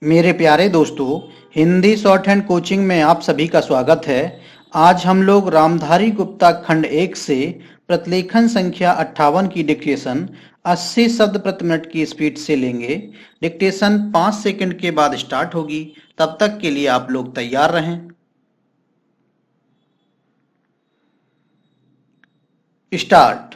मेरे प्यारे दोस्तों, हिंदी शॉर्ट हैंड कोचिंग में आप सभी का स्वागत है। आज हम लोग रामधारी गुप्ता खंड 1 से प्रतिलेखन संख्या 58 की डिक्टेशन 80 शब्द प्रति मिनट की स्पीड से लेंगे। डिक्टेशन 5 सेकंड के बाद स्टार्ट होगी। तब तक के लिए आप लोग तैयार रहें। स्टार्ट।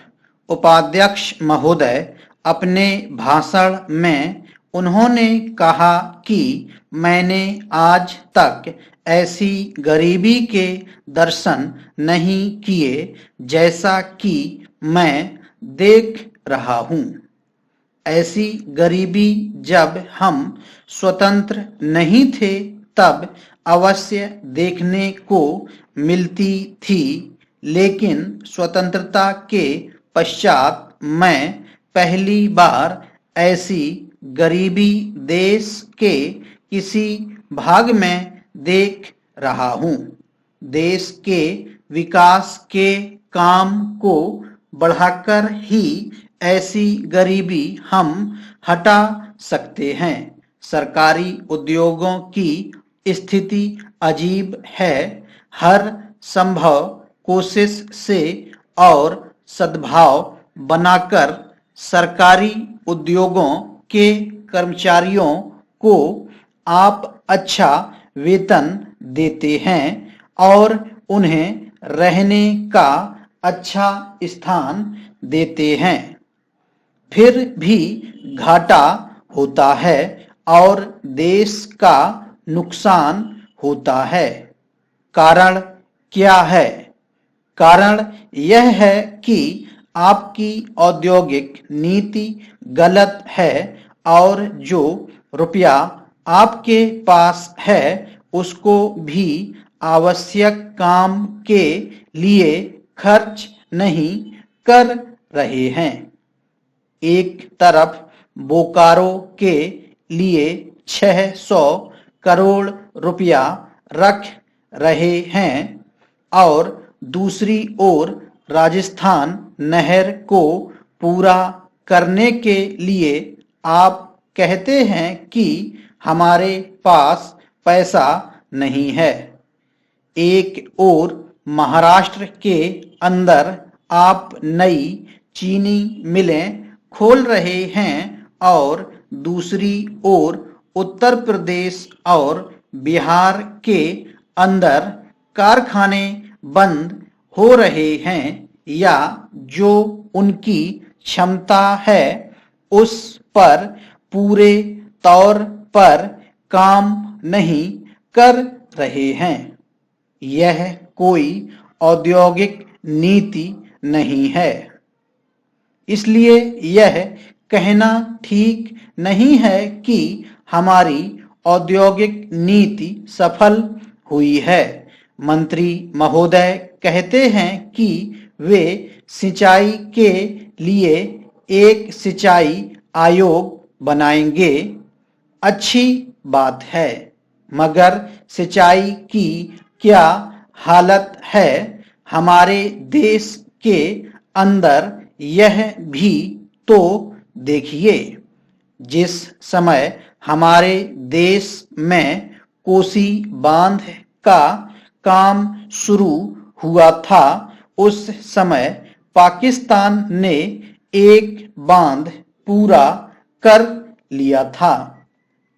उपाध्यक्ष महोदय, अपने भाषण में उन्होंने कहा कि मैंने आज तक ऐसी गरीबी के दर्शन नहीं किए जैसा कि मैं देख रहा हूँ। ऐसी गरीबी जब हम स्वतंत्र नहीं थे तब अवश्य देखने को मिलती थी, लेकिन स्वतंत्रता के पश्चात मैं पहली बार ऐसी गरीबी देश के किसी भाग में देख रहा हूँ। देश के विकास के काम को बढ़ाकर ही ऐसी गरीबी हम हटा सकते हैं। सरकारी उद्योगों की स्थिति अजीब है। हर संभव कोशिश से और सद्भाव बनाकर सरकारी उद्योगों के कर्मचारियों को आप अच्छा वेतन देते हैं और उन्हें रहने का अच्छा स्थान देते हैं, फिर भी घाटा होता है और देश का नुकसान होता है। कारण क्या है? कारण यह है कि आपकी औद्योगिक नीति गलत है और जो रुपया आपके पास है उसको भी आवश्यक काम के लिए खर्च नहीं कर रहे हैं। एक तरफ बोकारो के लिए 600 करोड़ रुपया रख रहे हैं और दूसरी ओर राजस्थान नहर को पूरा करने के लिए आप कहते हैं कि हमारे पास पैसा नहीं है। एक ओर महाराष्ट्र के अंदर आप नई चीनी मिलें खोल रहे हैं और दूसरी ओर उत्तर प्रदेश और बिहार के अंदर कारखाने बंद हो रहे हैं या जो उनकी क्षमता है उस पर पूरे तौर पर काम नहीं कर रहे हैं। यह कोई औद्योगिक नीति नहीं है। इसलिए यह कहना ठीक नहीं है कि हमारी औद्योगिक नीति सफल हुई है। मंत्री महोदय कहते हैं कि वे सिंचाई के लिए एक सिंचाई आयोग बनाएंगे। अच्छी बात है, मगर सिंचाई की क्या हालत है हमारे देश के अंदर, यह भी तो देखिए। जिस समय हमारे देश में कोसी बांध का काम शुरू हुआ था उस समय पाकिस्तान ने एक बांध पूरा कर लिया था।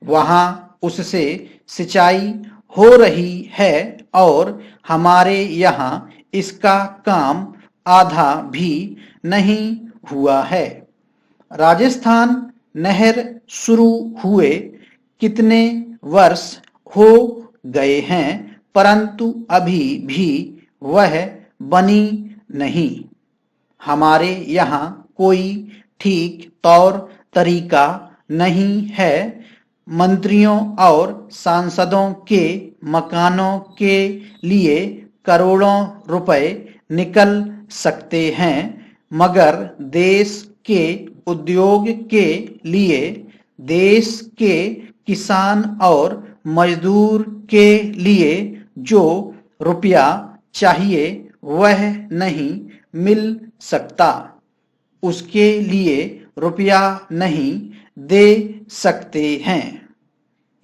वहां उससे सिंचाई हो रही है और हमारे यहाँ इसका काम आधा भी नहीं हुआ है। राजस्थान नहर शुरू हुए कितने वर्ष हो गए हैं, परंतु अभी भी वह बनी नहीं। हमारे यहाँ कोई ठीक तौर तरीका नहीं है। मंत्रियों और सांसदों के मकानों के लिए करोड़ों रुपए निकल सकते हैं, मगर देश के उद्योग के लिए, देश के किसान और मजदूर के लिए जो रुपया चाहिए वह नहीं मिल सकता। उसके लिए रुपया नहीं दे सकते हैं।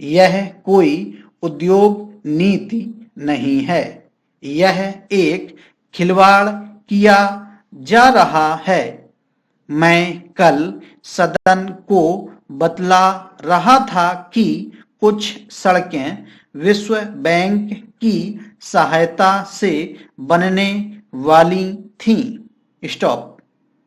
यह कोई उद्योग नीति नहीं है, यह एक खिलवाड़ किया जा रहा है। मैं कल सदन को बतला रहा था कि कुछ सड़कें विश्व बैंक की सहायता से बनने वाली थीं। स्टॉप।